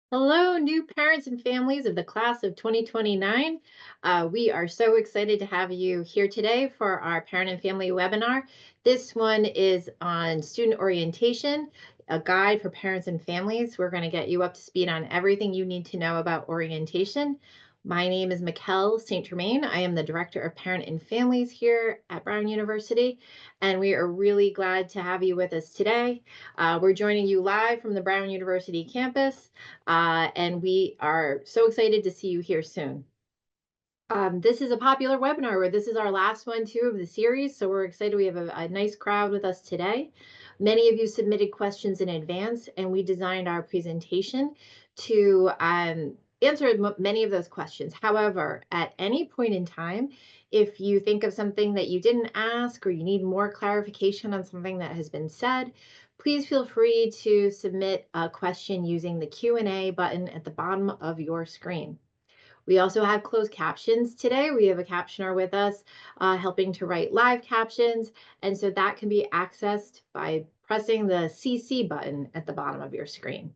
Hello, new parents and families of the class of 2029. We are so excited to have you here today for our parent and family webinar. This one is on student orientation, a guide for parents and families. We're going to get you up to speed on everything you need to know about orientation. My name is Mikkel St. Germain. I am the Director of Parent and Families here at Brown University, and we are really glad to have you with us today. We're joining you live from the Brown University campus. And we are so excited to see you here soon. This is a popular webinar where this is our last one too of the series. So we're excited. We have a nice crowd with us today. Many of you submitted questions in advance and we designed our presentation to answer many of those questions. However, at any point in time, if you think of something that you didn't ask or you need more clarification on something that has been said, please feel free to submit a question using the Q&A button at the bottom of your screen. We also have closed captions today. We have a captioner with us helping to write live captions. And so that can be accessed by pressing the CC button at the bottom of your screen.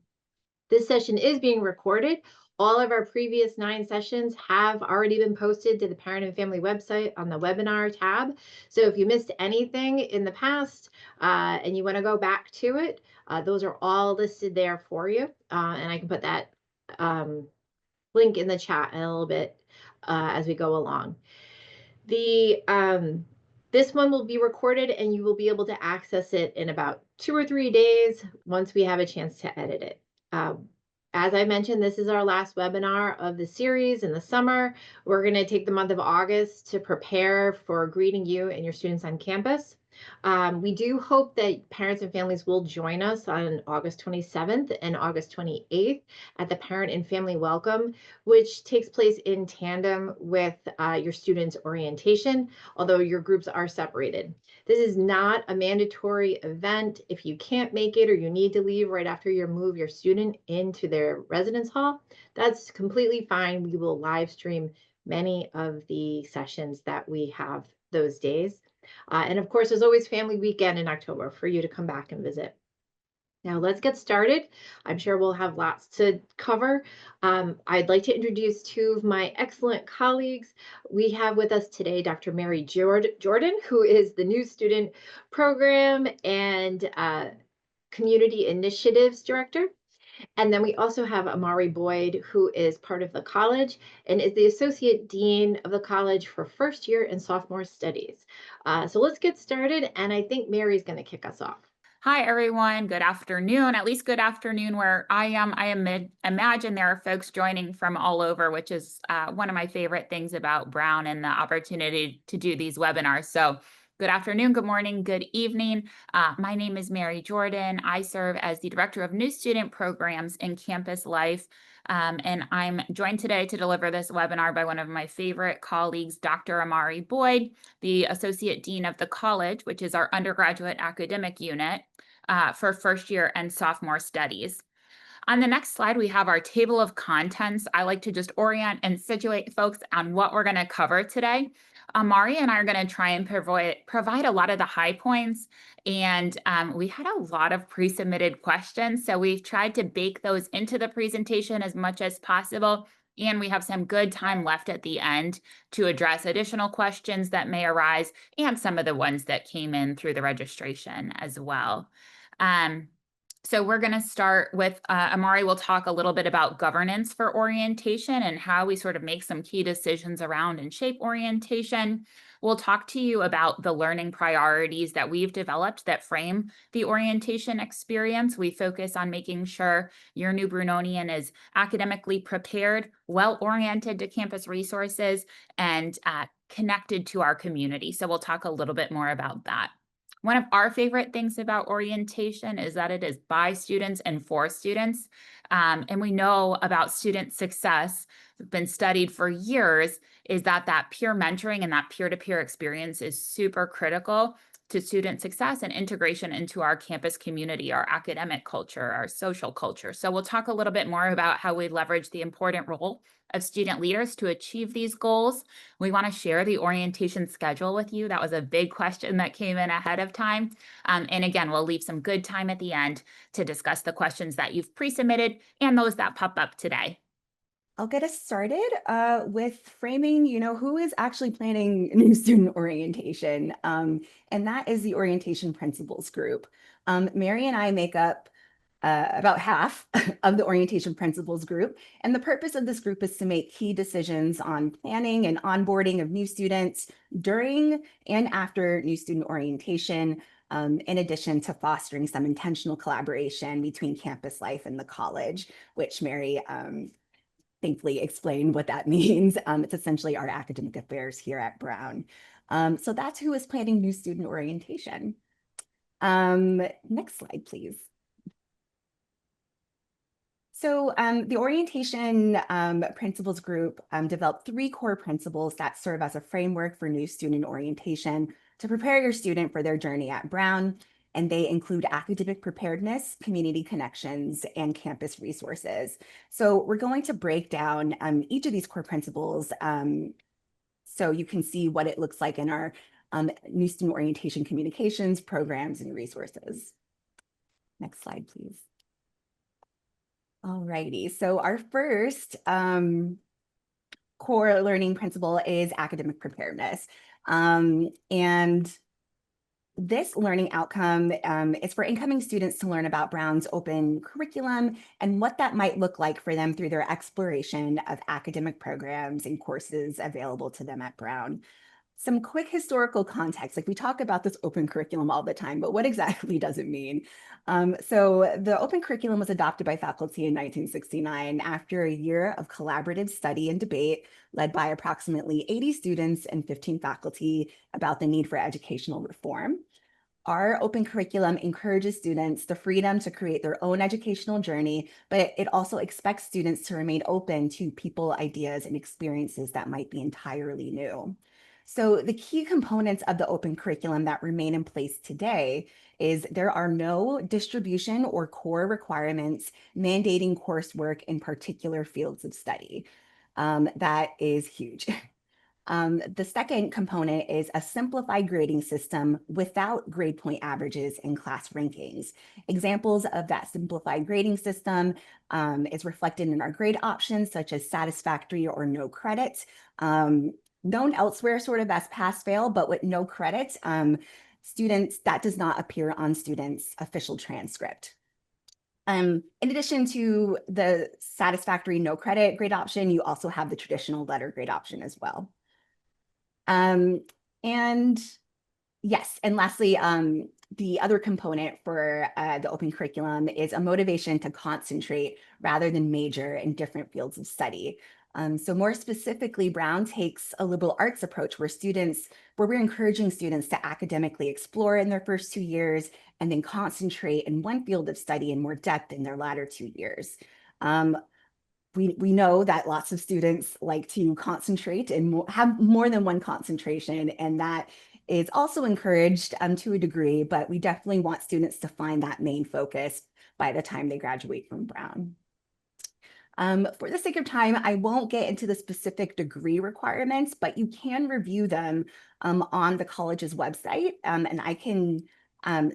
This session is being recorded. All of our previous 9 sessions have already been posted to the Parent and Family website on the webinar tab. So if you missed anything in the past and you want to go back to it, those are all listed there for you. And I can put that link in the chat in a little bit as we go along. This one will be recorded and you will be able to access it in about 2 or 3 days once we have a chance to edit it. As I mentioned, this is our last webinar of the series in the summer. We're going to take the month of August to prepare for greeting you and your students on campus. We do hope that parents and families will join us on August 27th and August 28th at the Parent and Family Welcome, which takes place in tandem with your students' orientation, although your groups are separated. This is not a mandatory event. If you can't make it or you need to leave right after you move your student into their residence hall, that's completely fine. We will live stream many of the sessions that we have those days. And of course, there's always Family Weekend in October for you to come back and visit. Now let's get started. I'm sure we'll have lots to cover. I'd like to introduce 2 of my excellent colleagues. We have with us today Dr. Mary Jordan, who is the new student program and community initiatives director. And then we also have Amari Boyd, who is part of the college and is the Associate Dean of the college for first year and sophomore studies. So let's get started. And I think Mary's going to kick us off. Hi, everyone. Good afternoon. At least good afternoon where I am. Imagine there are folks joining from all over, which is one of my favorite things about Brown and the opportunity to do these webinars. So good afternoon, good morning, good evening. My name is Mary Jordan. I serve as the Director of New Student Programs in Campus Life. And I'm joined today to deliver this webinar by one of my favorite colleagues, Dr. Amari Boyd, the Associate Dean of the college, which is our undergraduate academic unit for first year and sophomore studies. On the next slide, we have our table of contents. I like to just orient and situate folks on what we're going to cover today. Amari and I are going to try and provide a lot of the high points, and we had a lot of pre-submitted questions, so we've tried to bake those into the presentation as much as possible, and we have some good time left at the end to address additional questions that may arise and some of the ones that came in through the registration as well. So we're going to start with Amari will talk a little bit about governance for orientation and how we sort of make some key decisions around and shape orientation. We'll talk to you about the learning priorities that we've developed that frame the orientation experience. We focus on making sure your new Brunonian is academically prepared, well-oriented to campus resources, and connected to our community. So we'll talk a little bit more about that. One of our favorite things about orientation is that it is by students and for students. And we know about student success, it's been studied for years, is that peer mentoring and that peer-to-peer experience is super critical to student success and integration into our campus community, our academic culture, our social culture. So we'll talk a little bit more about how we leverage the important role of student leaders to achieve these goals. We want to share the orientation schedule with you. That was a big question that came in ahead of time. And again, we'll leave some good time at the end to discuss the questions that you've pre-submitted and those that pop up today. I'll get us started with framing, who is actually planning new student orientation. And that is the Orientation Principals Group. Mary and I make up about half of the Orientation Principals Group. And the purpose of this group is to make key decisions on planning and onboarding of new students during and after new student orientation, in addition to fostering some intentional collaboration between campus life and the college, which Mary thankfully explained what that means. It's essentially our academic affairs here at Brown. So that's who is planning new student orientation. Next slide, please. So the orientation principals group developed 3 core principles that serve as a framework for new student orientation to prepare your student for their journey at Brown. And they include academic preparedness, community connections, and campus resources. So we're going to break down each of these core principles so you can see what it looks like in our new student orientation communications, programs, and resources. Next slide, please. All righty, so our first core learning principle is academic preparedness. And this learning outcome is for incoming students to learn about Brown's open curriculum and what that might look like for them through their exploration of academic programs and courses available to them at Brown. Some quick historical context, like we talk about this open curriculum all the time, but what exactly does it mean? So the open curriculum was adopted by faculty in 1969 after a year of collaborative study and debate led by approximately 80 students and 15 faculty about the need for educational reform. Our open curriculum encourages students the freedom to create their own educational journey, but it also expects students to remain open to people, ideas, and experiences that might be entirely new. So the key components of the open curriculum that remain in place today is there are no distribution or core requirements mandating coursework in particular fields of study. That is huge. The second component is a simplified grading system without grade point averages and class rankings. Examples of that simplified grading system is reflected in our grade options, such as satisfactory or no credit. Known elsewhere sort of as pass-fail, but with no credit, students, that does not appear on students' official transcript. In addition to the satisfactory no credit grade option, you also have the traditional letter grade option as well. And yes, and lastly, the other component for the open curriculum is a motivation to concentrate rather than major in different fields of study. So more specifically, Brown takes a liberal arts approach where we're encouraging students to academically explore in their first 2 years and then concentrate in one field of study in more depth in their latter 2 years. We know that lots of students like to concentrate and have more than one concentration, and that is also encouraged to a degree, but we definitely want students to find that main focus by the time they graduate from Brown. For the sake of time, I won't get into the specific degree requirements, but you can review them on the college's website, and I can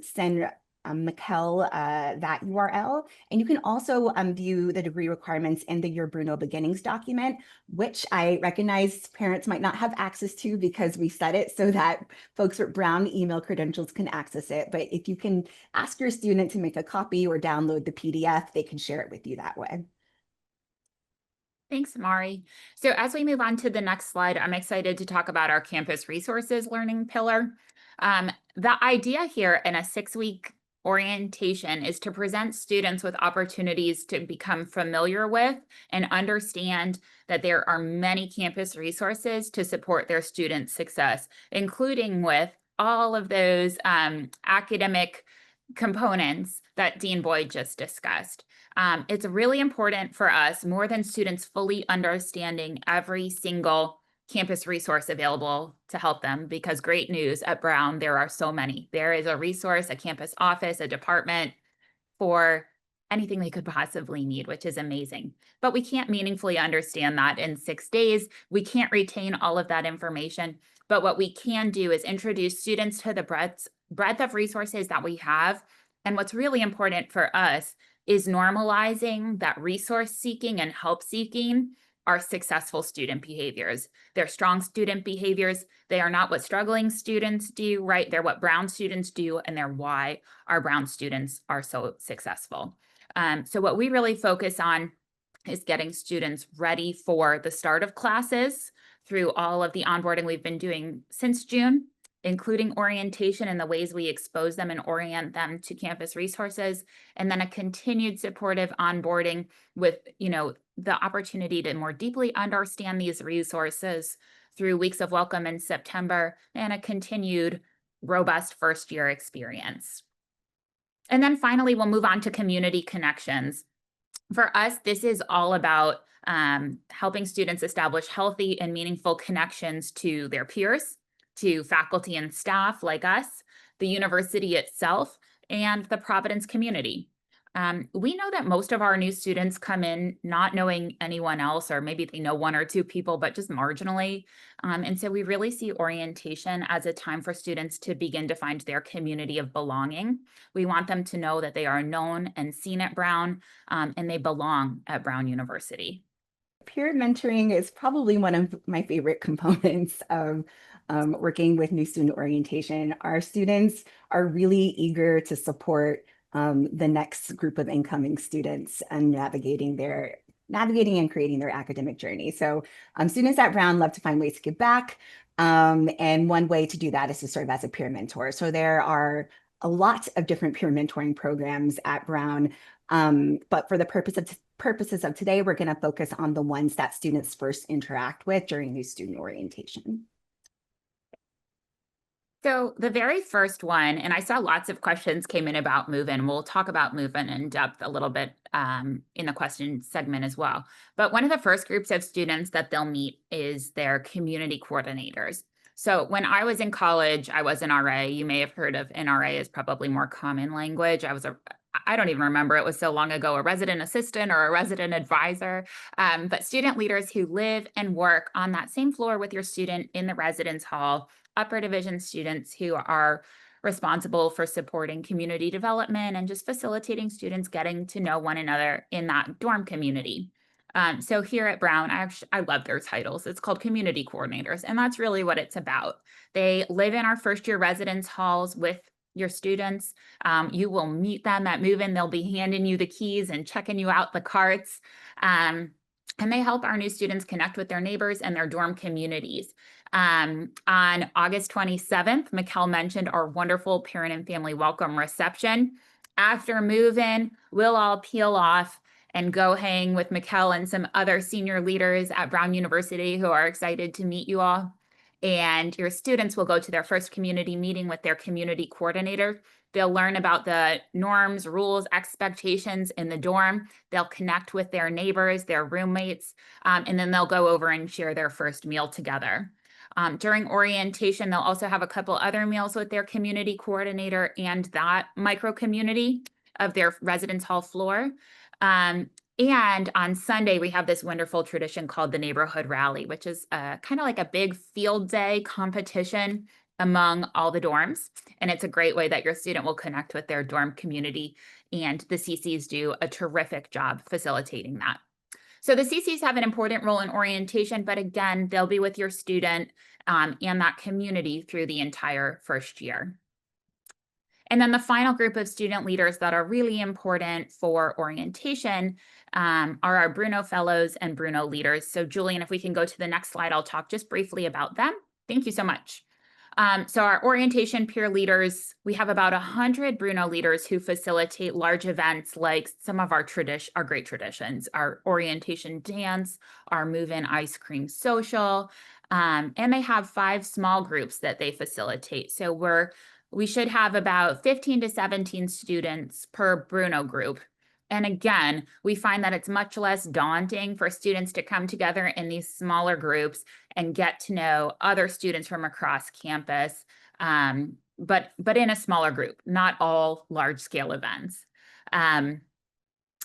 send Mikkel that URL. And you can also view the degree requirements in the Your Bruno Beginnings document, which I recognize parents might not have access to because we set it so that folks with Brown email credentials can access it. But if you can ask your student to make a copy or download the PDF, they can share it with you that way. Thanks, Mari. So as we move on to the next slide, I'm excited to talk about our campus resources learning pillar. The idea here in a 6-week orientation is to present students with opportunities to become familiar with and understand that there are many campus resources to support their students' success, including with all of those academic components that Dean Boyd just discussed. It's really important for us, more than students fully understanding every single campus resource available to help them, because great news at Brown, there are so many. There is a resource, a campus office, a department for anything they could possibly need, which is amazing. But we can't meaningfully understand that in 6 days. We can't retain all of that information. But what we can do is introduce students to the breadth of resources that we have. And what's really important for us is normalizing that resource seeking and help seeking are successful student behaviors. They're strong student behaviors. They are not what struggling students do, right? They're what Brown students do, and they're why our Brown students are so successful. So what we really focus on is getting students ready for the start of classes through all of the onboarding we've been doing since June, including orientation and the ways we expose them and orient them to campus resources, and then a continued supportive onboarding with, the opportunity to more deeply understand these resources through weeks of welcome in September and a continued robust first year experience. And then finally, we'll move on to community connections. For us, this is all about helping students establish healthy and meaningful connections to their peers, to faculty and staff like us, the university itself, and the Providence community. We know that most of our new students come in not knowing anyone else, or maybe they know one or two people, but just marginally. And so we really see orientation as a time for students to begin to find their community of belonging. We want them to know that they are known and seen at Brown, and they belong at Brown University. Peer mentoring is probably one of my favorite components of working with new student orientation. Our students are really eager to support the next group of incoming students and navigating and creating their academic journey. So students at Brown love to find ways to give back. And one way to do that is to serve as a peer mentor. So there are a lot of different peer mentoring programs at Brown. But for the purposes of today, we're going to focus on the ones that students first interact with during new student orientation. So the very first one, and I saw lots of questions came in about move-in. We'll talk about move-in in depth a little bit in the question segment as well. But one of the first groups of students that they'll meet is their community coordinators. So when I was in college, I was an RA. You may have heard of NRA as probably more common language. I don't even remember, it was so long ago, a resident assistant or a resident advisor, but student leaders who live and work on that same floor with your student in the residence hall, upper division students who are responsible for supporting community development and just facilitating students getting to know one another in that dorm community. So here at Brown, I love their titles. It's called community coordinators, and that's really what it's about. They live in our first year residence halls with your students. You will meet them at move-in. They'll be handing you the keys and checking you out the carts. And they help our new students connect with their neighbors and their dorm communities. On August 27th, Mikkel mentioned our wonderful parent and family welcome reception. After move-in, we'll all peel off and go hang with Mikkel and some other senior leaders at Brown University who are excited to meet you all. And your students will go to their first community meeting with their community coordinator. They'll learn about the norms, rules, expectations in the dorm. They'll connect with their neighbors, their roommates, and then they'll go over and share their first meal together. During orientation, they'll also have a couple other meals with their community coordinator and that micro community of their residence hall floor. And on Sunday, we have this wonderful tradition called the Neighborhood Rally, which is kind of like a big field day competition among all the dorms. And it's a great way that your student will connect with their dorm community. And the CCs do a terrific job facilitating that. So the CCs have an important role in orientation, but again, they'll be with your student and that community through the entire first year. And then the final group of student leaders that are really important for orientation are our Bruno Fellows and Bruno Leaders. So Julian, if we can go to the next slide, I'll talk just briefly about them. Thank you so much. So our orientation peer leaders, we have about 100 Bruno leaders who facilitate large events like some of our great traditions, our orientation dance, our move-in ice cream social, and they have 5 small groups that they facilitate. So we should have about 15 to 17 students per Bruno group. And again, we find that it's much less daunting for students to come together in these smaller groups and get to know other students from across campus, but in a smaller group, not all large-scale events.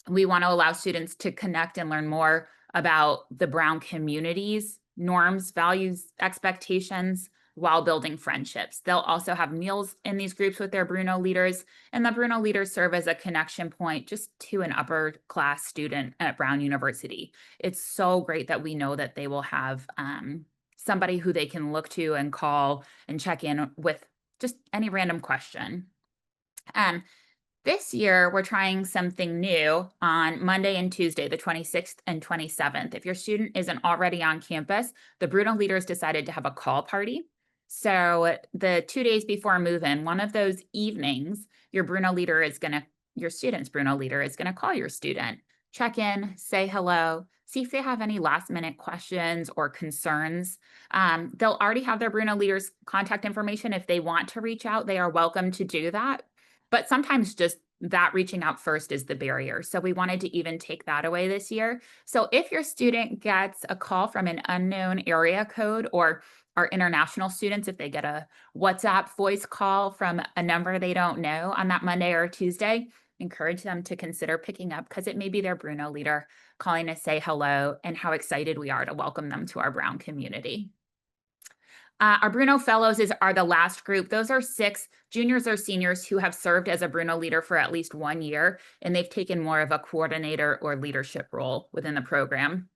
We want to allow students to connect and learn more about the Brown community's norms, values, expectations, while building friendships. They'll also have meals in these groups with their Bruno leaders, and the Bruno leaders serve as a connection point just to an upper class student at Brown University. It's so great that we know that they will have somebody who they can look to and call and check in with just any random question. This year, we're trying something new on Monday and Tuesday, the 26th and 27th. If your student isn't already on campus, the Bruno leaders decided to have a call party. So the 2 days before move-in, one of those evenings, your student's Bruno leader is gonna call your student, check in, say hello, see if they have any last-minute questions or concerns. They'll already have their Bruno leaders' contact information. If they want to reach out, they are welcome to do that. But sometimes just that reaching out first is the barrier. So we wanted to even take that away this year. So if your student gets a call from an unknown area code, or our international students, if they get a WhatsApp voice call from a number they don't know on that Monday or Tuesday, encourage them to consider picking up, because it may be their Bruno leader calling to say hello and how excited we are to welcome them to our Brown community. Our Bruno Fellows are the last group. Those are 6 juniors or seniors who have served as a Bruno leader for at least 1 year, and they've taken more of a coordinator or leadership role within the program.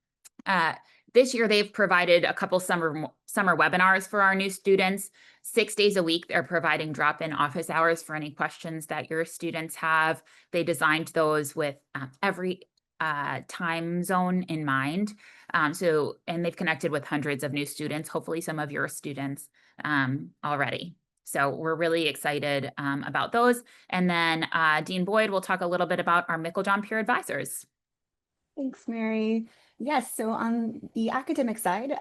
This year, they've provided a couple summer webinars for our new students. 6 days a week, they're providing drop-in office hours for any questions that your students have. They designed those with every time zone in mind. And they've connected with hundreds of new students, hopefully some of your students already. So we're really excited about those. And then Dean Boyd will talk a little bit about our Meiklejohn Peer Advisors. Thanks, Mary. Yes, so on the academic side,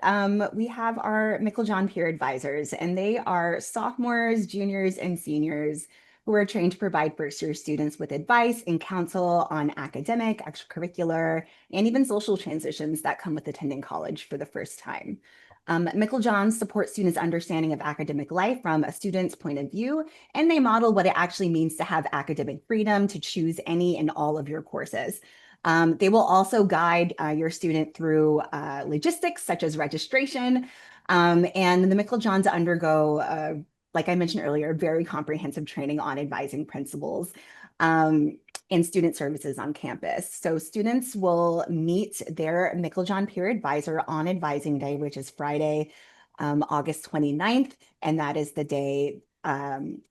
we have our Meiklejohn Peer Advisors, and they are sophomores, juniors, and seniors who are trained to provide first-year students with advice and counsel on academic, extracurricular, and even social transitions that come with attending college for the first time. Meiklejohn supports students' understanding of academic life from a student's point of view, and they model what it actually means to have academic freedom to choose any and all of your courses. They will also guide your student through logistics such as registration, and the Meiklejohns undergo, like I mentioned earlier, very comprehensive training on advising principals and student services on campus. So students will meet their Meiklejohn Peer Advisor on Advising Day, which is Friday, August 29th, and that is the day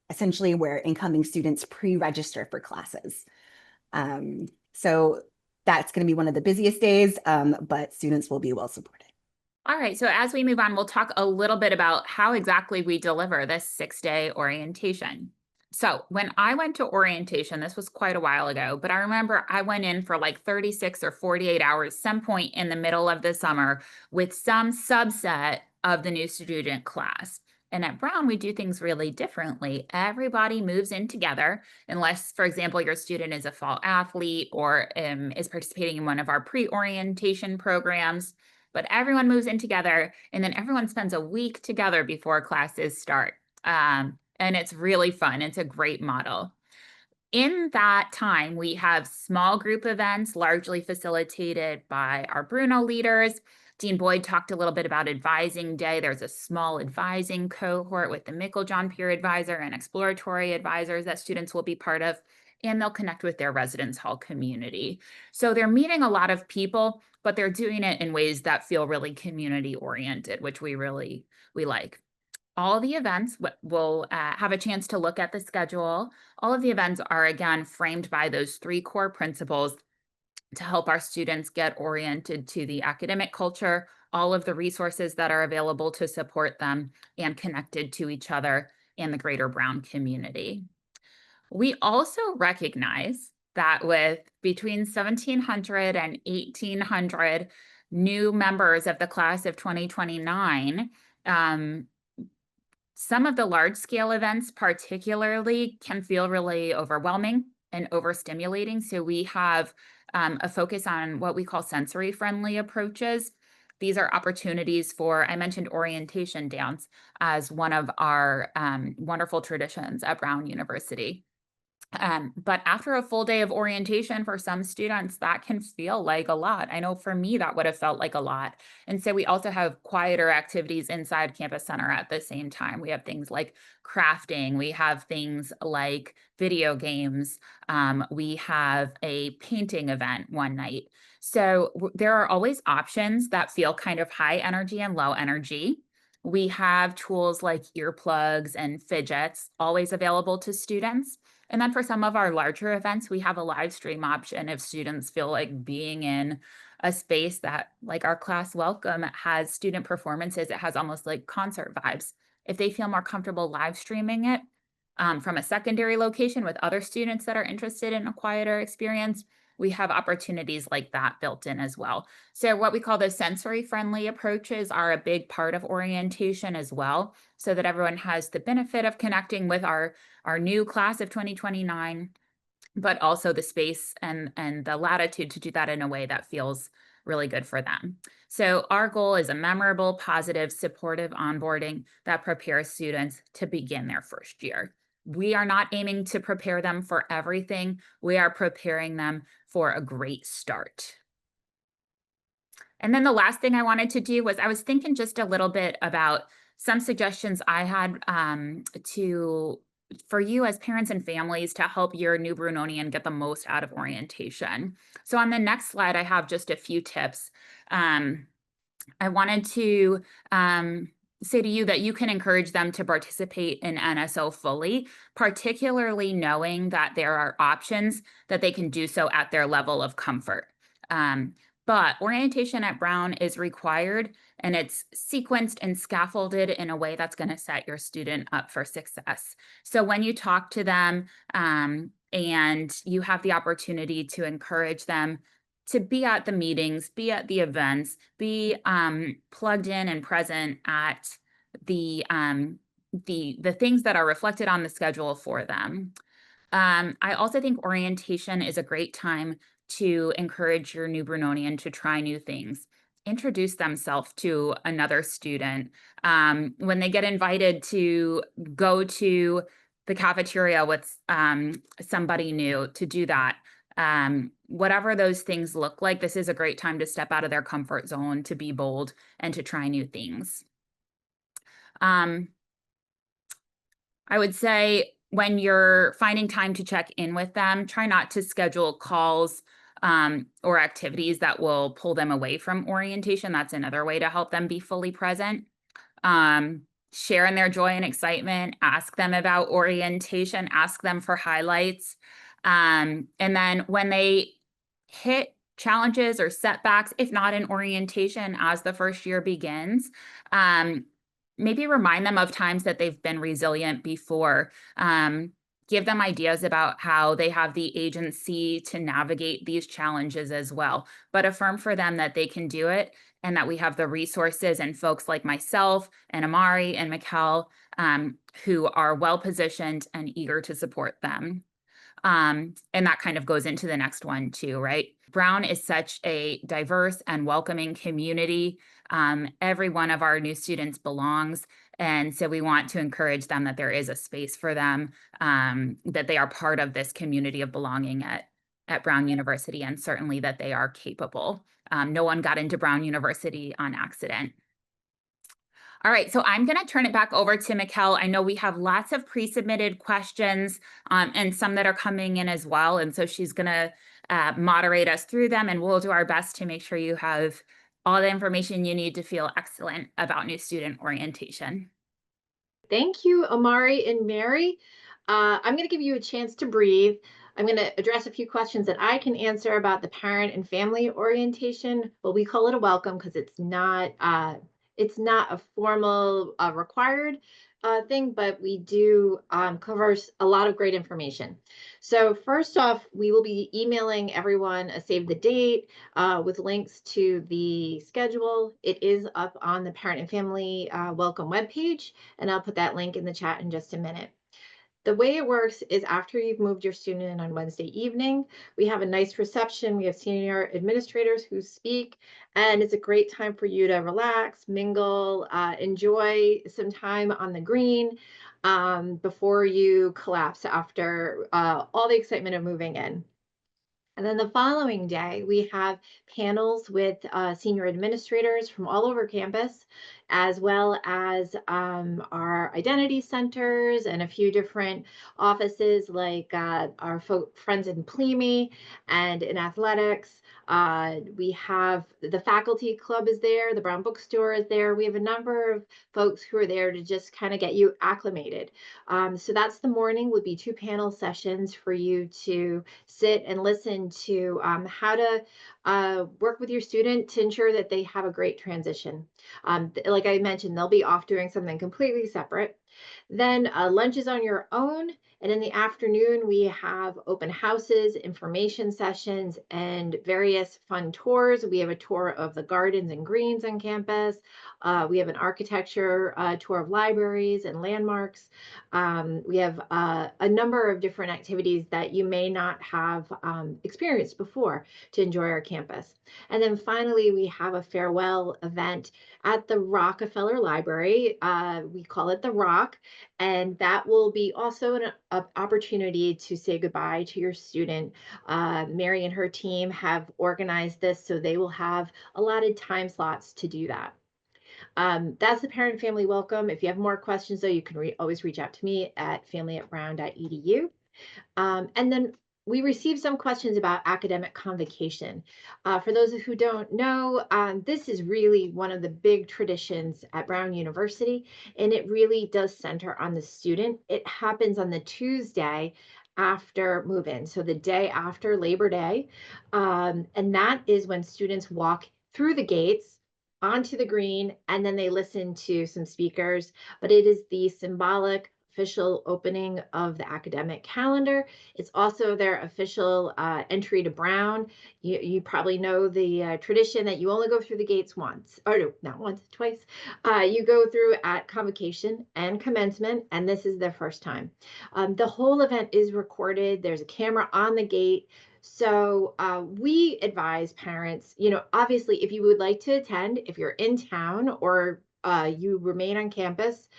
essentially where incoming students pre-register for classes. So that's going to be one of the busiest days, but students will be well supported. All right, so as we move on, we'll talk a little bit about how exactly we deliver this 6-day orientation. So when I went to orientation, this was quite a while ago, but I remember I went in for like 36 or 48 hours, some point in the middle of the summer, with some subset of the new student class. And at Brown, we do things really differently. Everybody moves in together, unless, for example, your student is a fall athlete or is participating in one of our pre-orientation programs. But everyone moves in together, and then everyone spends a week together before classes start. And it's really fun. It's a great model. In that time, we have small group events, largely facilitated by our Bruno leaders. Dean Boyd talked a little bit about Advising Day. There's a small advising cohort with the Meiklejohn Peer Advisor and exploratory advisors that students will be part of, and they'll connect with their residence hall community. So they're meeting a lot of people, but they're doing it in ways that feel really community oriented, which we like. All the events will have a chance to look at the schedule. All of the events are, again, framed by those 3 core principles to help our students get oriented to the academic culture, all of the resources that are available to support them, and connected to each other and the greater Brown community. We also recognize that with between 1,700 and 1,800 new members of the class of 2029, some of the large scale events particularly can feel really overwhelming and overstimulating. So we have a focus on what we call sensory friendly approaches. These are opportunities for, I mentioned orientation dance as one of our wonderful traditions at Brown University. But after a full day of orientation for some students, that can feel like a lot. I know for me, that would have felt like a lot. And so we also have quieter activities inside Campus Center at the same time. We have things like crafting, we have things like video games, we have a painting event one night. So there are always options that feel kind of high energy and low energy. We have tools like earplugs and fidgets always available to students. And then for some of our larger events, we have a live stream option if students feel like being in a space that, like our class welcome, has student performances. It has almost like concert vibes. If they feel more comfortable live streaming it from a secondary location with other students that are interested in a quieter experience, we have opportunities like that built in as well. So what we call the sensory friendly approaches are a big part of orientation as well, so that everyone has the benefit of connecting with our new class of 2029, but also the space and the latitude to do that in a way that feels really good for them. So our goal is a memorable, positive, supportive onboarding that prepares students to begin their first year. We are not aiming to prepare them for everything. We are preparing them for a great start. And then the last thing I wanted to do was I was thinking just a little bit about some suggestions I had for you as parents and families to help your new Brunonian get the most out of orientation. So on the next slide, I have just a few tips. I wanted to say to you that you can encourage them to participate in NSO fully, particularly knowing that there are options that they can do so at their level of comfort. But orientation at Brown is required, and it's sequenced and scaffolded in a way that's going to set your student up for success. So when you talk to them and you have the opportunity to encourage them to be at the meetings, be at the events, be plugged in and present at the things that are reflected on the schedule for them. I also think orientation is a great time to encourage your new Brunonian to try new things, introduce themselves to another student. When they get invited to go to the cafeteria with somebody new, to do that. Whatever those things look like, this is a great time to step out of their comfort zone, to be bold, and to try new things. I would say when you're finding time to check in with them, try not to schedule calls or activities that will pull them away from orientation. That's another way to help them be fully present. Share in their joy and excitement, ask them about orientation, ask them for highlights. And then when they hit challenges or setbacks, if not in orientation as the first year begins, maybe remind them of times that they've been resilient before. Give them ideas about how they have the agency to navigate these challenges as well, but affirm for them that they can do it and that we have the resources and folks like myself and Amari and Mikkel who are well-positioned and eager to support them. And that kind of goes into the next one too, right? Brown is such a diverse and welcoming community. Every one of our new students belongs. And so we want to encourage them that there is a space for them, that they are part of this community of belonging at Brown University, and certainly that they are capable. No one got into Brown University on accident. All right, so I'm going to turn it back over to Mikkel. I know we have lots of pre-submitted questions and some that are coming in as well. And so she's going to moderate us through them, and we'll do our best to make sure you have all the information you need to feel excellent about new student orientation. Thank you, Amari and Mary. I'm going to give you a chance to breathe. I'm going to address a few questions that I can answer about the parent and family orientation. Well, we call it a welcome because it's not a formal required thing, but we do cover a lot of great information. So first off, we will be emailing everyone a save the date with links to the schedule. It is up on the Parent and Family Welcome webpage, and I'll put that link in the chat in just a minute. The way it works is after you've moved your student in on Wednesday evening, we have a nice reception. We have senior administrators who speak, and it's a great time for you to relax, mingle, enjoy some time on the green. before you collapse after all the excitement of moving in. And then the following day, we have panels with senior administrators from all over campus, as well as our identity centers and a few different offices like our friends in PLEMI and in athletics. We have the faculty club is there, the Brown Bookstore is there. We have a number of folks who are there to just kind of get you acclimated. So that's the morning, would be 2 panel sessions for you to sit and listen to how to work with your student to ensure that they have a great transition. Like I mentioned, they'll be off doing something completely separate. Then lunch is on your own. And in the afternoon, we have open houses, information sessions, and various fun tours. We have a tour of the gardens and greens on campus. We have an architecture tour of libraries and landmarks. We have a number of different activities that you may not have experienced before to enjoy our campus. And then finally, we have a farewell event at the Rockefeller Library. We call it the Rock, and that will be also an opportunity to say goodbye to your student. Mary and her team have organized this, so they will have allotted time slots to do that. That's the parent family welcome. If you have more questions, though, you can always reach out to me at family@brown.edu. And then we received some questions about academic convocation. For those who don't know, this is really one of the big traditions at Brown University, and it really does center on the student. It happens on the Tuesday after move-in, so the day after Labor Day. And that is when students walk through the gates onto the green, and then they listen to some speakers. But it is the symbolic official opening of the academic calendar. It's also their official entry to Brown. You probably know the tradition that you only go through the gates once, or no, not once, twice. You go through at convocation and commencement, and this is their first time. The whole event is recorded. There's a camera on the gate. So we advise parents, obviously, if you would like to attend, if you're in town or you remain on campus,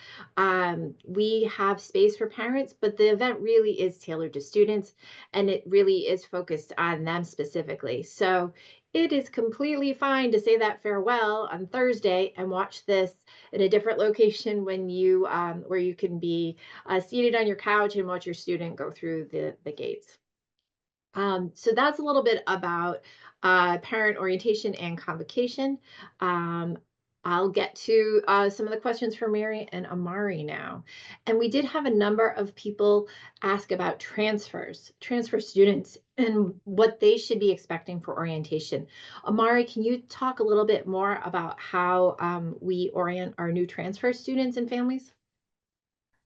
we have space for parents, but the event really is tailored to students, and it really is focused on them specifically. So it is completely fine to say that farewell on Thursday and watch this in a different location when you where you can be seated on your couch and watch your student go through the gates. So that's a little bit about parent orientation and convocation. I'll get to some of the questions for Mary and Amari now. And we did have a number of people ask about transfer students, and what they should be expecting for orientation. Amari, can you talk a little bit more about how we orient our new transfer students and families?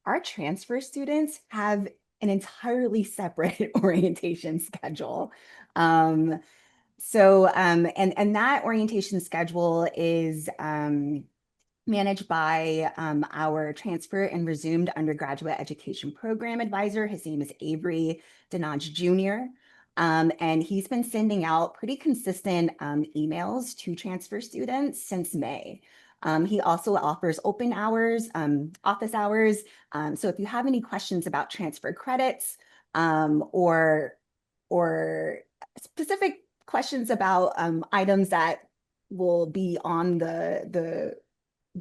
Our transfer students have an entirely separate orientation schedule. And that orientation schedule is managed by our transfer and resumed undergraduate education program advisor. His name is Avery Denaj Jr. And he's been sending out pretty consistent emails to transfer students since May. He also offers open hours, office hours. So if you have any questions about transfer credits or specific questions about items that will be on the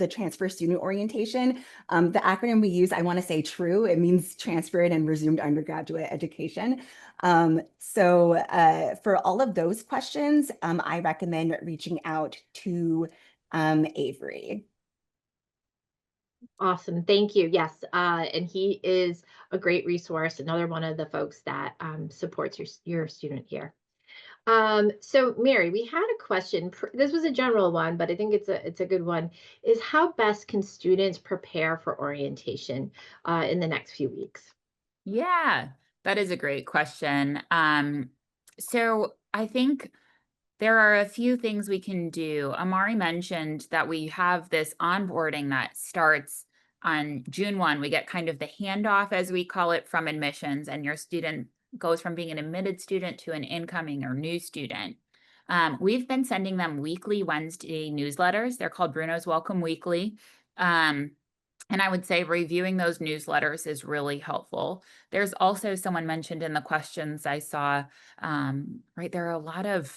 transfer student orientation, the acronym we use, I want to say TRUE, it means transferred and resumed undergraduate education. So for all of those questions, I recommend reaching out to Avery. Awesome. Thank you. Yes. And he is a great resource. Another one of the folks that supports your student here. So Mary, we had a question. This was a general one, but I think it's a good one. Is how best can students prepare for orientation in the next few weeks? Yeah, that is a great question. So I think there are a few things we can do. Amari mentioned that we have this onboarding that starts on June 1. We get kind of the handoff, as we call it, from admissions, and your student goes from being an admitted student to an incoming or new student. We've been sending them weekly Wednesday newsletters. They're called Bruno's Welcome Weekly. And I would say reviewing those newsletters is really helpful. There's also someone mentioned in the questions I saw, right, there are a lot of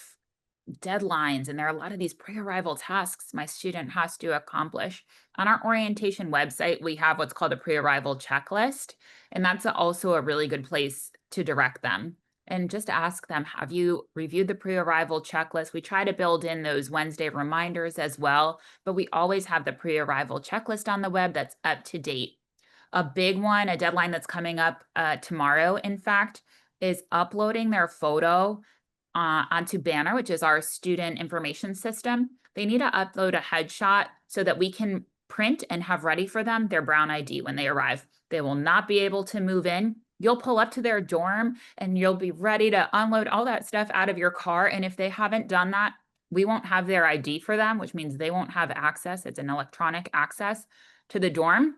deadlines and there are a lot of these pre-arrival tasks my student has to accomplish. On our orientation website, we have what's called a pre-arrival checklist, and that's also a really good place to direct them. And just ask them, have you reviewed the pre-arrival checklist? We try to build in those Wednesday reminders as well, but we always have the pre-arrival checklist on the web that's up to date. A big one, a deadline that's coming up tomorrow, in fact, is uploading their photo onto Banner, which is our student information system. They need to upload a headshot so that we can print and have ready for them their Brown ID when they arrive. They will not be able to move in. You'll pull up to their dorm and you'll be ready to unload all that stuff out of your car. And if they haven't done that, we won't have their ID for them, which means they won't have access. It's an electronic access to the dorm.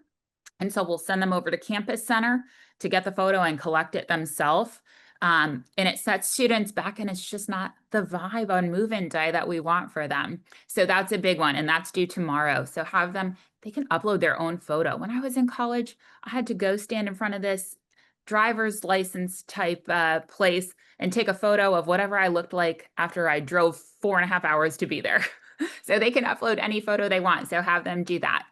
And so we'll send them over to Campus Center to get the photo and collect it themselves. And it sets students back, and it's just not the vibe on move-in day that we want for them. So that's a big one, and that's due tomorrow. So have them, they can upload their own photo. When I was in college, I had to go stand in front of this driver's license type place and take a photo of whatever I looked like after I drove 4.5 hours to be there. So they can upload any photo they want. So have them do that.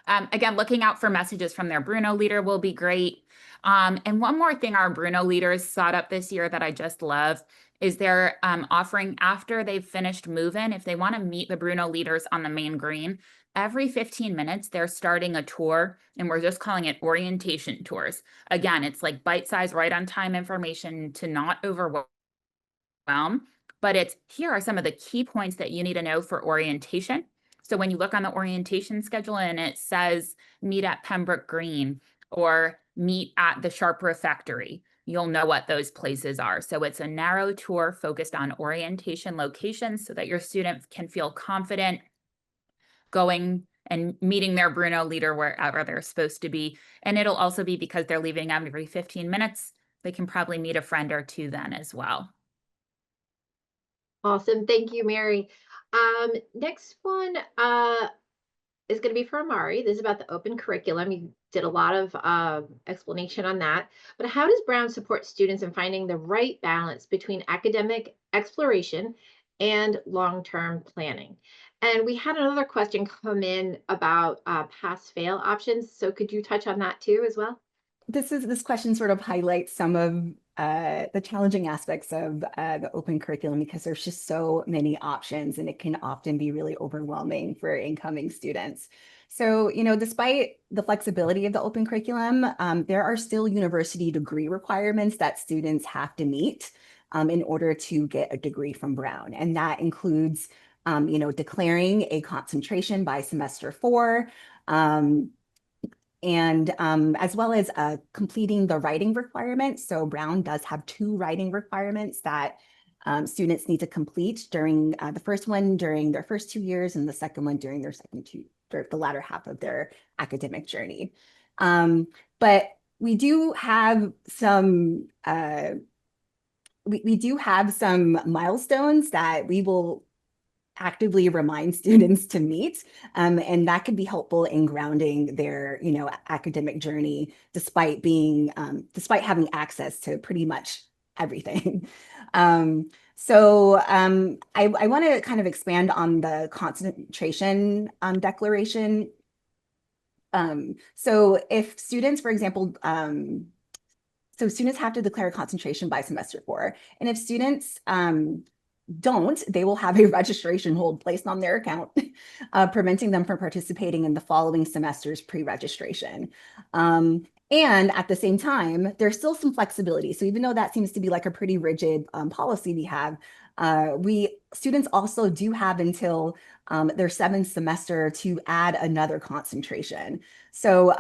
Again, looking out for messages from their Bruno leader will be great. And one more thing our Bruno leaders sought up this year that I just love is they're offering, after they've finished move-in, if they want to meet the Bruno leaders on the main green, every 15 minutes, they're starting a tour, and we're just calling it orientation tours. Again, it's like bite-sized, right on time information to not overwhelm, but it's, here are some of the key points that you need to know for orientation. So when you look on the orientation schedule and it says meet at Pembroke Green or meet at the Sharp Refectory, you'll know what those places are. So it's a narrow tour focused on orientation locations so that your student can feel confident going and meeting their Bruno leader wherever they're supposed to be. And it'll also be because they're leaving every 15 minutes. They can probably meet a friend or two then as well. Awesome. Thank you, Mary. Next one is going to be for Amari. This is about the open curriculum. You did a lot of explanation on that. But how does Brown support students in finding the right balance between academic exploration and long-term planning? And we had another question come in about pass-fail options. So could you touch on that too as well? This question sort of highlights some of the challenging aspects of the open curriculum, because there's just so many options and it can often be really overwhelming for incoming students. So, despite the flexibility of the open curriculum, there are still university degree requirements that students have to meet in order to get a degree from Brown. And that includes, declaring a concentration by semester 4, and as well as completing the writing requirements. So Brown does have 2 writing requirements that students need to complete during the first one during their first 2 years, and the second one during their the latter half of their academic journey. But we do have some we do have some milestones that we will actively remind students to meet, and that can be helpful in grounding their academic journey, despite having access to pretty much everything. So I want to kind of expand on the concentration declaration. So if students, for example, so students have to declare concentration by semester 4, and if students don't, they will have a registration hold placed on their account, preventing them from participating in the following semester's pre-registration. And at the same time, there's still some flexibility. So even though that seems to be like a pretty rigid policy we have, students also do have until their 7th semester to add another concentration. So,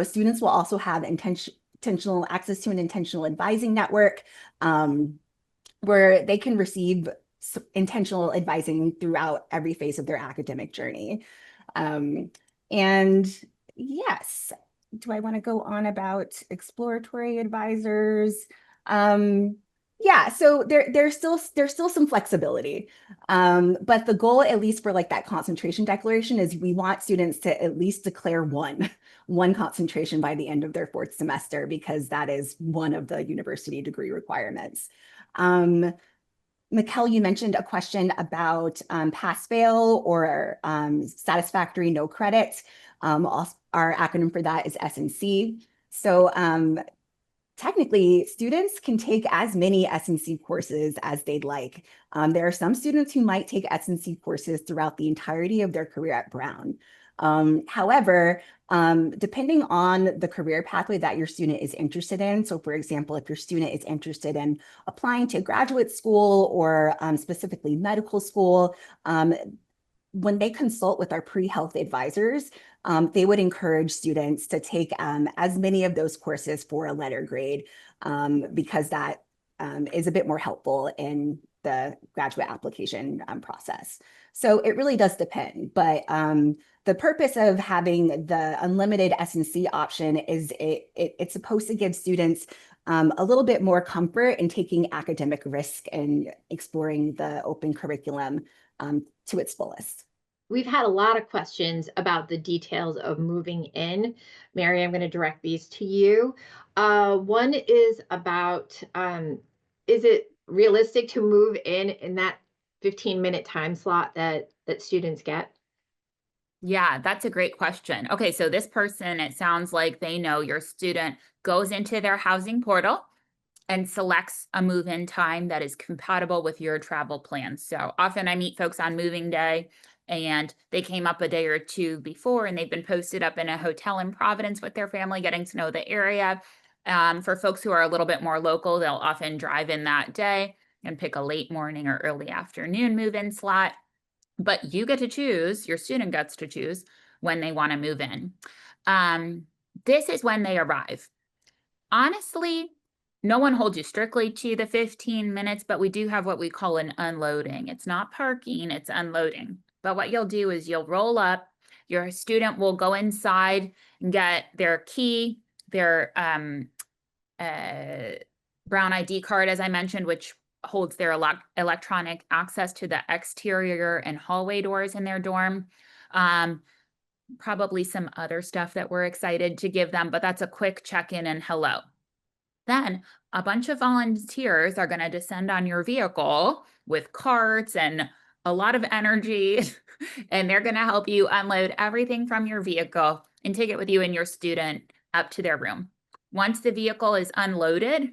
students will also have intentional access to an intentional advising network, where they can receive intentional advising throughout every phase of their academic journey. And yes, do I want to go on about exploratory advisors? Yeah, so there's still some flexibility, but the goal, at least for like that concentration declaration, is we want students to at least declare one one concentration by the end of their fourth semester, because that is one of the university degree requirements. Mikkel, you mentioned a question about pass-fail or satisfactory no credit. Our acronym for that is S&C. So technically, students can take as many S&C courses as they'd like. There are some students who might take S&C courses throughout the entirety of their career at Brown. However, depending on the career pathway that your student is interested in, so for example, if your student is interested in applying to graduate school or specifically medical school, when they consult with our pre-health advisors, they would encourage students to take as many of those courses for a letter grade, because that is a bit more helpful in the graduate application process. So it really does depend, but the purpose of having the unlimited S&C option is it's supposed to give students a little bit more comfort in taking academic risk and exploring the open curriculum to its fullest. We've had a lot of questions about the details of moving in. Mary, I'm going to direct these to you. One is about, is it realistic to move in that 15-minute time slot that students get? Yeah, that's a great question. Okay, so this person, it sounds like they know your student goes into their housing portal and selects a move-in time that is compatible with your travel plans. So often I meet folks on moving day and they came up a day or two before and they've been posted up in a hotel in Providence with their family, getting to know the area. For folks who are a little bit more local, they'll often drive in that day and pick a late morning or early afternoon move-in slot. But you get to choose, your student gets to choose when they want to move in. This is when they arrive. Honestly, no one holds you strictly to the 15 minutes, but we do have what we call an unloading. It's not parking, it's unloading. But what you'll do is you'll roll up, your student will go inside and get their key, their Brown ID card, as I mentioned, which holds their electronic access to the exterior and hallway doors in their dorm. Probably some other stuff that we're excited to give them, but that's a quick check-in and hello. Then a bunch of volunteers are going to descend on your vehicle with carts and a lot of energy, and they're going to help you unload everything from your vehicle and take it with you and your student up to their room. Once the vehicle is unloaded,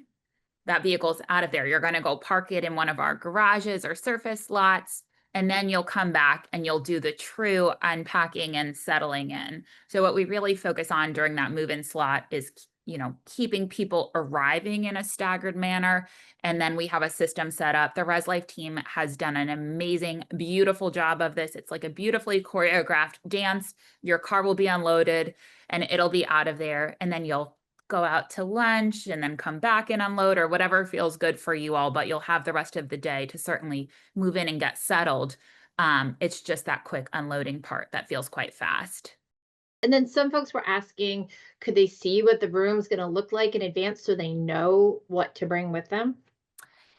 that vehicle's out of there. You're going to go park it in one of our garages or surface lots, and then you'll come back and you'll do the true unpacking and settling in. So what we really focus on during that move-in slot is, keeping people arriving in a staggered manner. And then we have a system set up. The ResLife team has done an amazing, beautiful job of this. It's like a beautifully choreographed dance. Your car will be unloaded and it'll be out of there. And then you'll go out to lunch and then come back and unload or whatever feels good for you all, but you'll have the rest of the day to certainly move in and get settled. It's just that quick unloading part that feels quite fast. And then some folks were asking, could they see what the room's going to look like in advance so they know what to bring with them?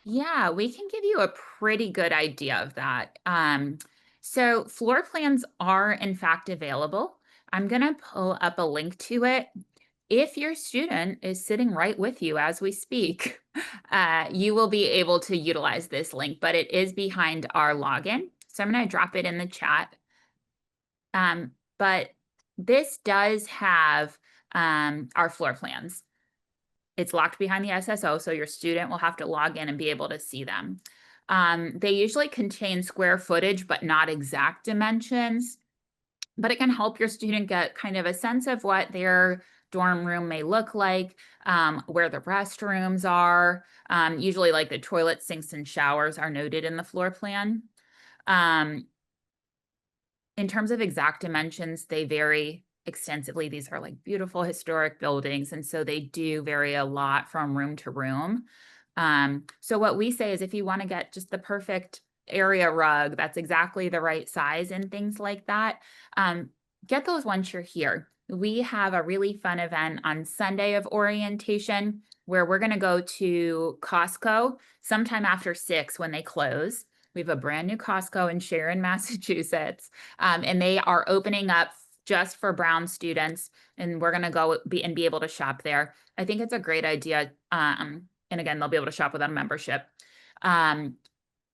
Yeah, we can give you a pretty good idea of that. So floor plans are in fact available. I'm going to pull up a link to it. If your student is sitting right with you as we speak, you will be able to utilize this link, but it is behind our login. So I'm going to drop it in the chat. But this does have our floor plans. It's locked behind the SSO, so your student will have to log in and be able to see them. They usually contain square footage, but not exact dimensions. But it can help your student get kind of a sense of what their dorm room may look like, where the restrooms are. Usually like the toilets, sinks, and showers are noted in the floor plan. In terms of exact dimensions, they vary extensively. These are like beautiful historic buildings, and so they do vary a lot from room to room. So what we say is if you want to get just the perfect area rug that's exactly the right size and things like that, get those once you're here. We have a really fun event on Sunday of orientation where we're going to go to Costco sometime after 6 when they close. We have a brand new Costco in Sharon, Massachusetts, and they are opening up just for Brown students, and we're going to go be able to shop there. I think it's a great idea. And again, they'll be able to shop without a membership.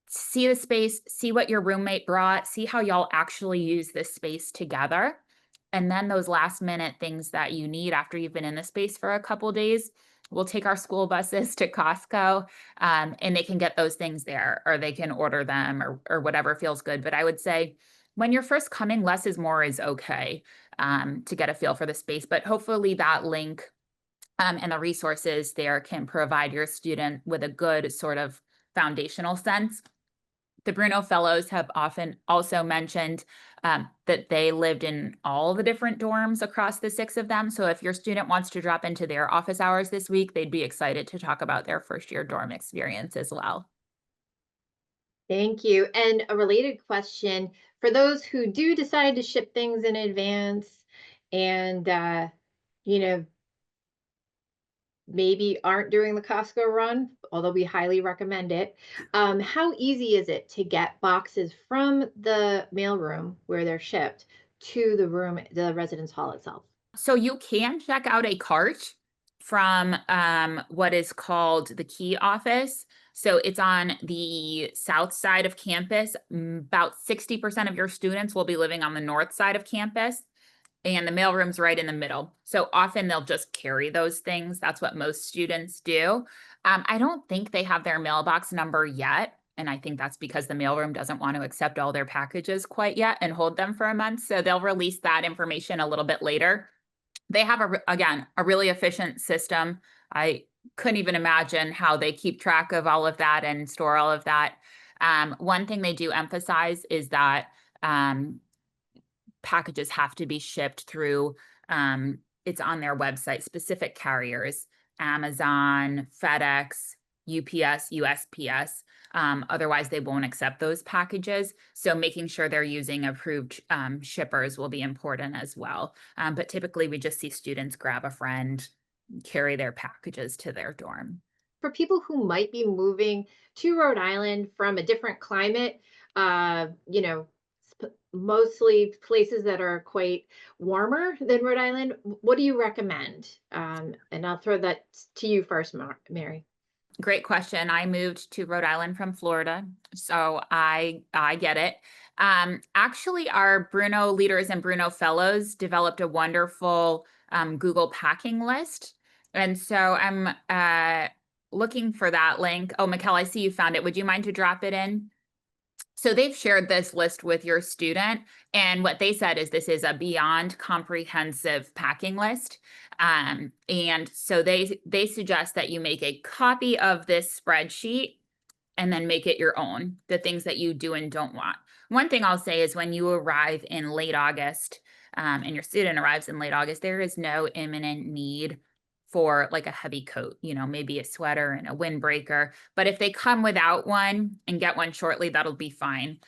See the space, see what your roommate brought, see how y'all actually use this space together. And then those last minute things that you need after you've been in the space for a couple days, we'll take our school buses to Costco, and they can get those things there, or they can order them, or whatever feels good. But I would say when you're first coming, less is more is okay, to get a feel for the space. But hopefully that link and the resources there can provide your student with a good sort of foundational sense. The Bruno Fellows have often also mentioned that they lived in all the different dorms across the 6 of them. So if your student wants to drop into their office hours this week, they'd be excited to talk about their first year dorm experience as well. Thank you. And a related question for those who do decide to ship things in advance and, you know, maybe aren't doing the Costco run, although we highly recommend it. How easy is it to get boxes from the mailroom where they're shipped to the residence hall itself? So you can check out a cart from what is called the key office. So it's on the south side of campus. About 60% of your students will be living on the north side of campus, and the mailroom's right in the middle. So often they'll just carry those things. That's what most students do. I don't think they have their mailbox number yet. And I think that's because the mailroom doesn't want to accept all their packages quite yet and hold them for a month. So they'll release that information a little bit later. They have, again, a really efficient system. I couldn't even imagine how they keep track of all of that and store all of that. One thing they do emphasize is that packages have to be shipped through, it's on their website, specific carriers, Amazon, FedEx, UPS, USPS. Otherwise, they won't accept those packages. So making sure they're using approved shippers will be important as well. But typically, we just see students grab a friend, carry their packages to their dorm. For people who might be moving to Rhode Island from a different climate, you know, mostly places that are quite warmer than Rhode Island, what do you recommend? And I'll throw that to you first, Mary. Great question. I moved to Rhode Island from Florida, so I get it. Actually, our Bruno Leaders and Bruno Fellows developed a wonderful Google packing list. And so I'm looking for that link. Oh, Mikkel, I see you found it. Would you mind to drop it in? So they've shared this list with your student, and what they said is this is a beyond comprehensive packing list. And so they suggest that you make a copy of this spreadsheet and then make it your own, the things that you do and don't want. One thing I'll say is when you arrive in late August, and your student arrives in late August, there is no imminent need for like a heavy coat, you know, maybe a sweater and a windbreaker. But if they come without one and get one shortly, that'll be fine.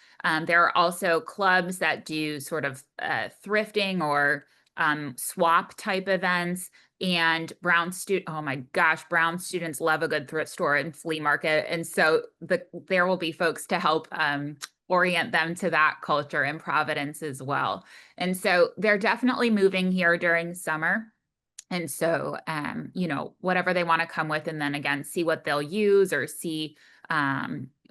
There are also clubs that do sort of thrifting or swap type events. And Brown oh my gosh, Brown students love a good thrift store and flea market. And so there will be folks to help orient them to that culture in Providence as well. And so they're definitely moving here during summer. And so, you know, whatever they want to come with, and then again, see what they'll use or see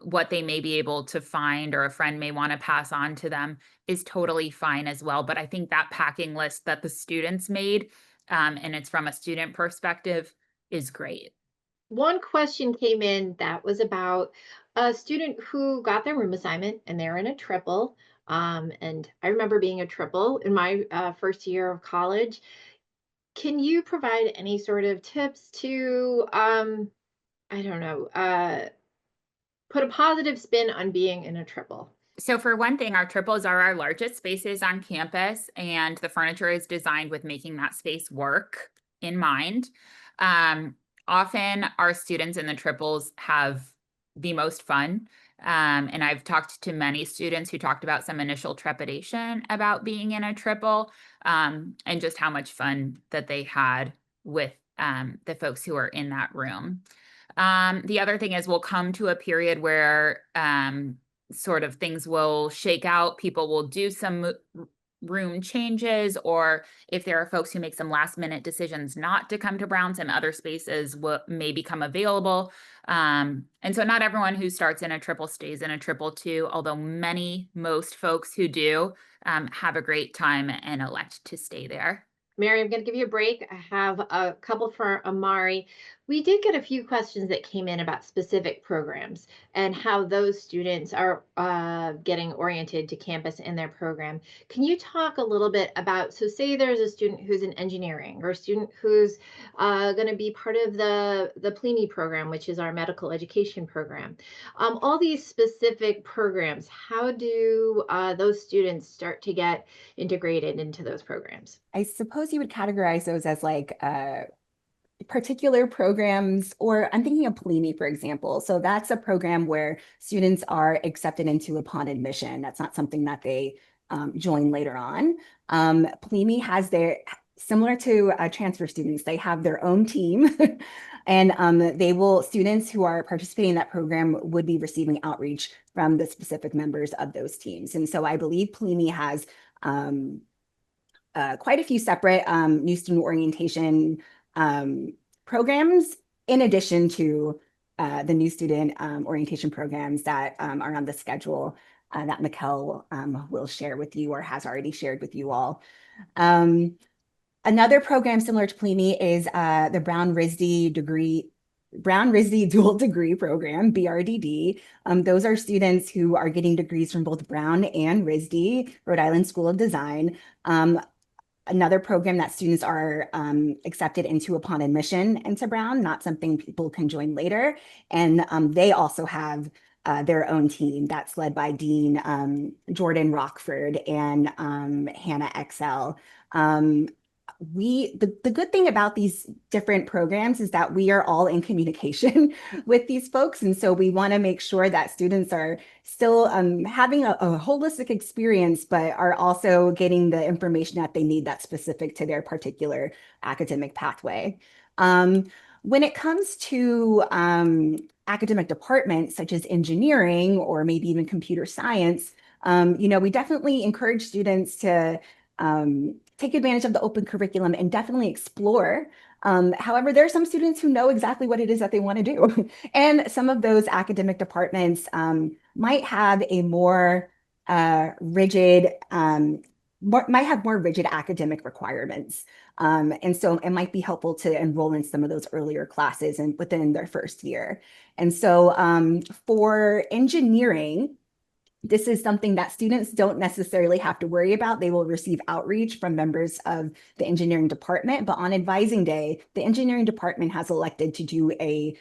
what they may be able to find or a friend may want to pass on to them is totally fine as well. But I think that packing list that the students made, and it's from a student perspective, is great. One question came in that was about a student who got their room assignment and they're in a triple. And I remember being a triple in my first year of college. Can you provide any sort of tips to, I don't know, put a positive spin on being in a triple? So for one thing, our triples are our largest spaces on campus, and the furniture is designed with making that space work in mind. Often our students in the triples have the most fun. And I've talked to many students who talked about some initial trepidation about being in a triple, and just how much fun that they had with the folks who are in that room. The other thing is we'll come to a period where sort of things will shake out. People will do some room changes, or if there are folks who make some last minute decisions not to come to Brown, some other spaces may become available. And so not everyone who starts in a triple stays in a triple two, although most folks who do have a great time and elect to stay there. Mary, I'm going to give you a break. I have a couple for Amari. We did get a few questions that came in about specific programs and how those students are getting oriented to campus in their program. Can you talk a little bit about, so say there's a student who's in engineering or a student who's going to be part of the PLME program, which is our medical education program. All these specific programs, how do those students start to get integrated into those programs? I suppose you would categorize those as like particular programs, or I'm thinking of PLME, for example. So that's a program where students are accepted into upon admission. That's not something that they join later on. PLME has similar to transfer students, they have their own team. And students who are participating in that program would be receiving outreach from the specific members of those teams. And so I believe PLME has quite a few separate new student orientation programs, in addition to the new student orientation programs that are on the schedule that Mikkel will share with you, or has already shared with you all. Another program similar to PLME is the Brown-RISD Dual Degree Program, BRDD. Those are students who are getting degrees from both Brown and RISD, Rhode Island School of Design. Another program that students are accepted into upon admission into Brown, not something people can join later. And they also have their own team that's led by Dean Jordan Rockford and Hannah Excel. The good thing about these different programs is that we are all in communication with these folks. And so we want to make sure that students are still having a holistic experience, but are also getting the information that they need that's specific to their particular academic pathway. When it comes to academic departments such as engineering or maybe even computer science, we definitely encourage students to take advantage of the open curriculum and definitely explore. However, there are some students who know exactly what it is that they want to do. And some of those academic departments might have a more rigid, might have more rigid academic requirements. And so it might be helpful to enroll in some of those earlier classes and within their first year. And so for engineering, this is something that students don't necessarily have to worry about. They will receive outreach from members of the engineering department, but on advising day, the engineering department has elected to do a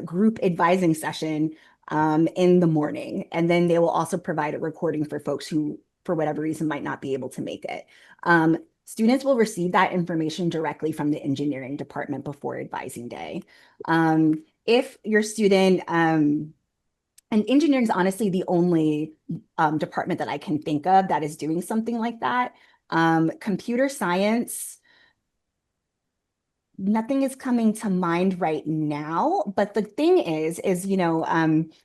group advising session in the morning. And then they will also provide a recording for folks who, for whatever reason, might not be able to make it. Students will receive that information directly from the engineering department before advising day. If your student, and engineering is honestly the only department that I can think of that is doing something like that. Computer science, nothing is coming to mind right now. But the thing is,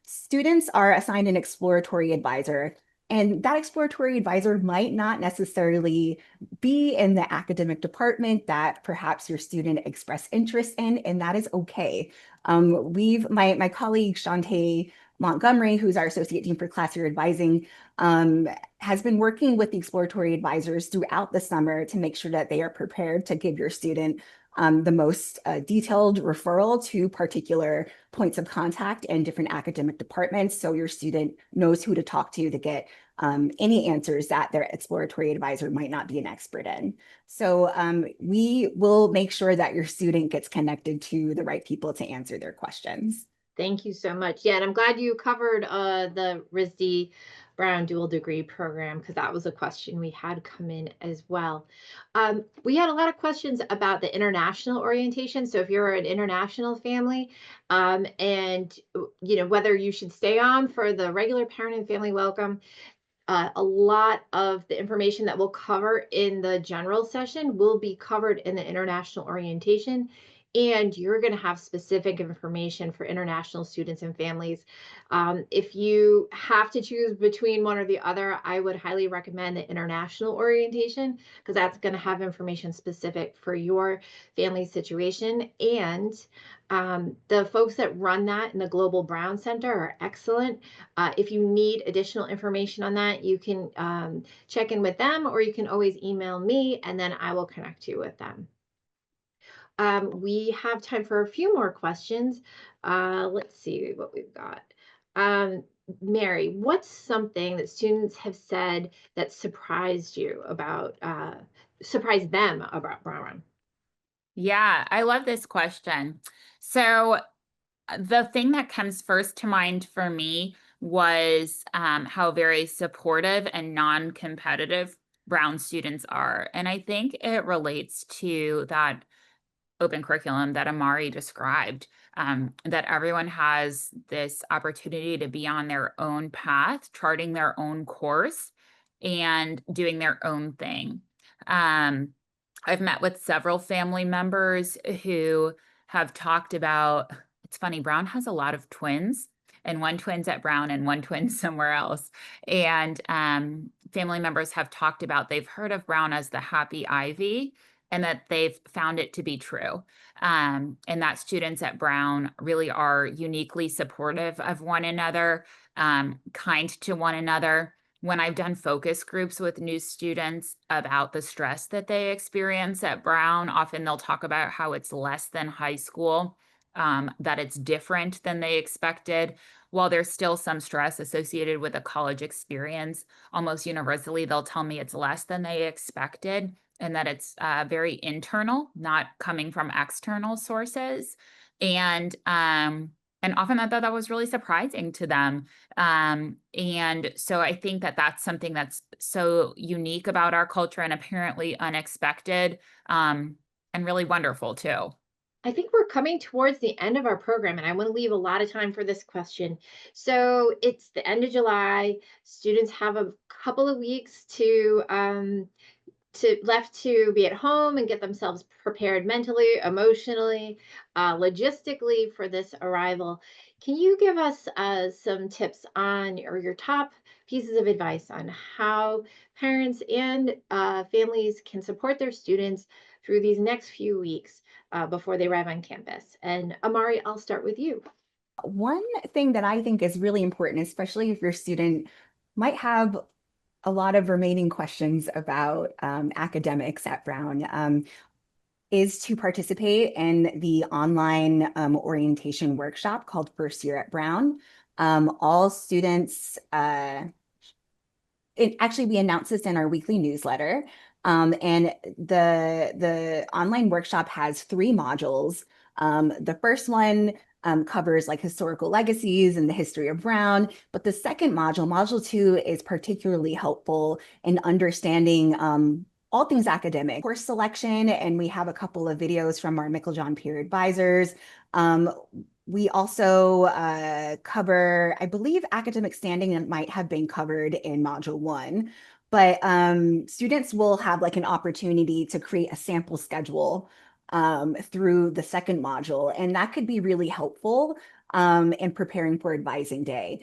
students are assigned an exploratory advisor. And that exploratory advisor might not necessarily be in the academic department that perhaps your student expressed interest in, and that is okay. My colleague Shantae Montgomery, who's our Associate Dean for Class Year Advising, has been working with the exploratory advisors throughout the summer to make sure that they are prepared to give your student the most detailed referral to particular points of contact in different academic departments, so your student knows who to talk to get any answers that their exploratory advisor might not be an expert in. So we will make sure that your student gets connected to the right people to answer their questions. Thank you so much. Yeah, and I'm glad you covered the RISD Brown Dual Degree Program, because that was a question we had come in as well. We had a lot of questions about the international orientation. So if you're an international family, and whether you should stay on for the regular parent and family welcome, a lot of the information that we'll cover in the general session will be covered in the international orientation. and you're going to have specific information for international students and families. If you have to choose between one or the other, I would highly recommend the international orientation because that's going to have information specific for your family situation. And the folks that run that in the Global Brown Center are excellent. If you need additional information on that, you can check in with them, or you can always email me and then I will connect you with them. We have time for a few more questions. Let's see what we've got. Mary, what's something that students have said that surprised you about, surprised them about Brown? Yeah, I love this question. So the thing that comes first to mind for me was how very supportive and non-competitive Brown students are. And I think it relates to that open curriculum that Amari described, that everyone has this opportunity to be on their own path, charting their own course, and doing their own thing. I've met with several family members who have talked about, it's funny, Brown has a lot of twins, and one twin's at Brown and one twin's somewhere else. And family members have talked about, they've heard of Brown as the happy Ivy, and that they've found it to be true. And that students at Brown really are uniquely supportive of one another, kind to one another. When I've done focus groups with new students about the stress that they experience at Brown, often they'll talk about how it's less than high school, that it's different than they expected. While there's still some stress associated with a college experience, almost universally, they'll tell me it's less than they expected, and that it's very internal, not coming from external sources. And often I thought that was really surprising to them. And so I think that that's something that's so unique about our culture and apparently unexpected, and really wonderful too. I think we're coming towards the end of our program, and I want to leave a lot of time for this question. So it's the end of July. Students have a couple of weeks left to be at home and get themselves prepared mentally, emotionally, logistically for this arrival. Can you give us some tips on, or your top pieces of advice on how parents and families can support their students through these next few weeks before they arrive on campus? And Amari, I'll start with you. One thing that I think is really important, especially if your student might have a lot of remaining questions about academics at Brown, is to participate in the online orientation workshop called First Year at Brown. All students, actually we announce this in our weekly newsletter, and the online workshop has 3 modules. The first one covers like historical legacies and the history of Brown. But the second module, module 2, is particularly helpful in understanding all things academic, course selection, and we have a couple of videos from our Meiklejohn peer advisors. We also cover, I believe, academic standing might have been covered in module 1, but students will have like an opportunity to create a sample schedule through the second module, and that could be really helpful in preparing for advising day.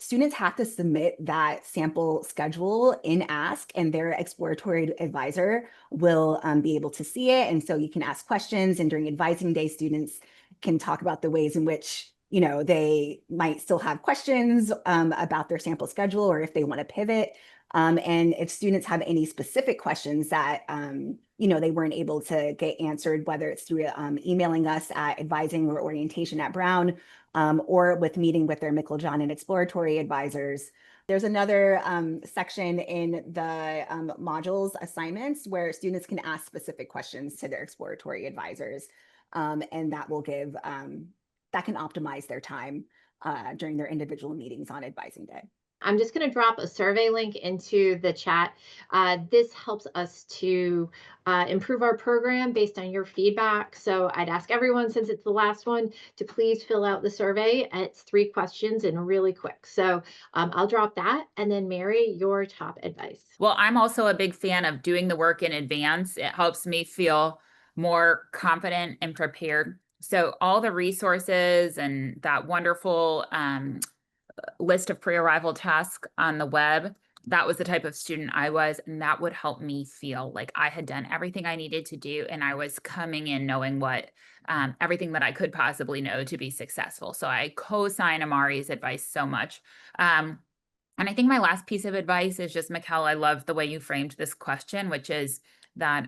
Students have to submit that sample schedule in Ask, and their exploratory advisor will be able to see it. And so you can ask questions, and during advising day, students can talk about the ways in which, you know, they might still have questions about their sample schedule, or if they want to pivot. And if students have any specific questions that, you know, they weren't able to get answered, whether it's through emailing us at advising or orientation at Brown, or with meeting with their Meiklejohn and exploratory advisors. There's another section in the modules assignments where students can ask specific questions to their exploratory advisors. And that will give, that can optimize their time during their individual meetings on advising day. I'm just going to drop a survey link into the chat. This helps us to improve our program based on your feedback. So I'd ask everyone, since it's the last one, to please fill out the survey. It's 3 questions and really quick. So I'll drop that. And then Mary, your top advice. Well, I'm also a big fan of doing the work in advance. It helps me feel more confident and prepared. So all the resources and that wonderful list of pre-arrival tasks on the web, that was the type of student I was, and that would help me feel like I had done everything I needed to do, and I was coming in knowing what everything that I could possibly know to be successful. So I co-sign Amari's advice so much. And I think my last piece of advice is just, Mikkel, I love the way you framed this question, which is that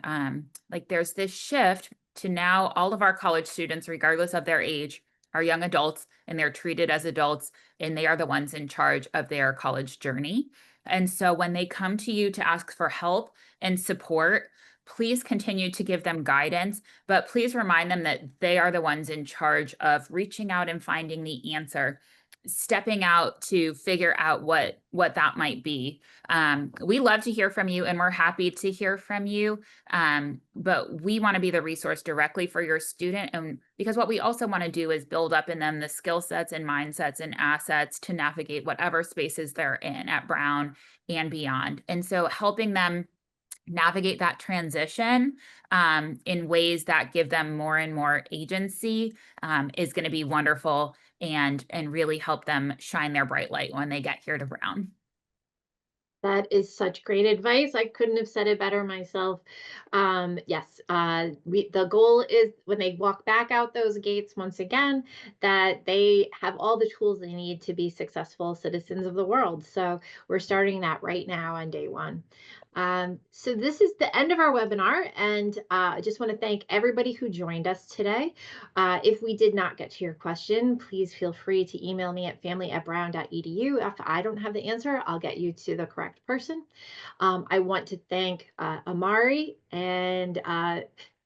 like there's this shift to now all of our college students, regardless of their age, are young adults, and they're treated as adults, and they are the ones in charge of their college journey. And so when they come to you to ask for help and support, please continue to give them guidance, but please remind them that they are the ones in charge of reaching out and finding the answer, stepping out to figure out what that might be. We love to hear from you, and we're happy to hear from you. But we want to be the resource directly for your student. And because what we also want to do is build up in them the skill sets and mindsets and assets to navigate whatever spaces they're in at Brown and beyond. And so helping them navigate that transition in ways that give them more and more agency is going to be wonderful and really help them shine their bright light when they get here to Brown. That is such great advice. I couldn't have said it better myself. Yes, the goal is when they walk back out those gates once again, that they have all the tools they need to be successful citizens of the world. So we're starting that right now on day one. So this is the end of our webinar, and I just want to thank everybody who joined us today. If we did not get to your question, please feel free to email me at family@brown.edu. If I don't have the answer, I'll get you to the correct person. I want to thank Amari and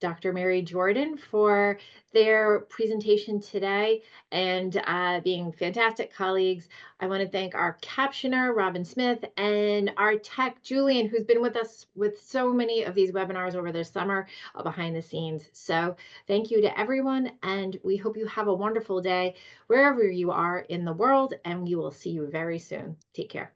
Dr. Mary Jordan for their presentation today and being fantastic colleagues. I want to thank our captioner, Robin Smith, and our tech, Julian, who's been with us with so many of these webinars over the summer behind the scenes. So thank you to everyone, and we hope you have a wonderful day wherever you are in the world, and we will see you very soon. Take care.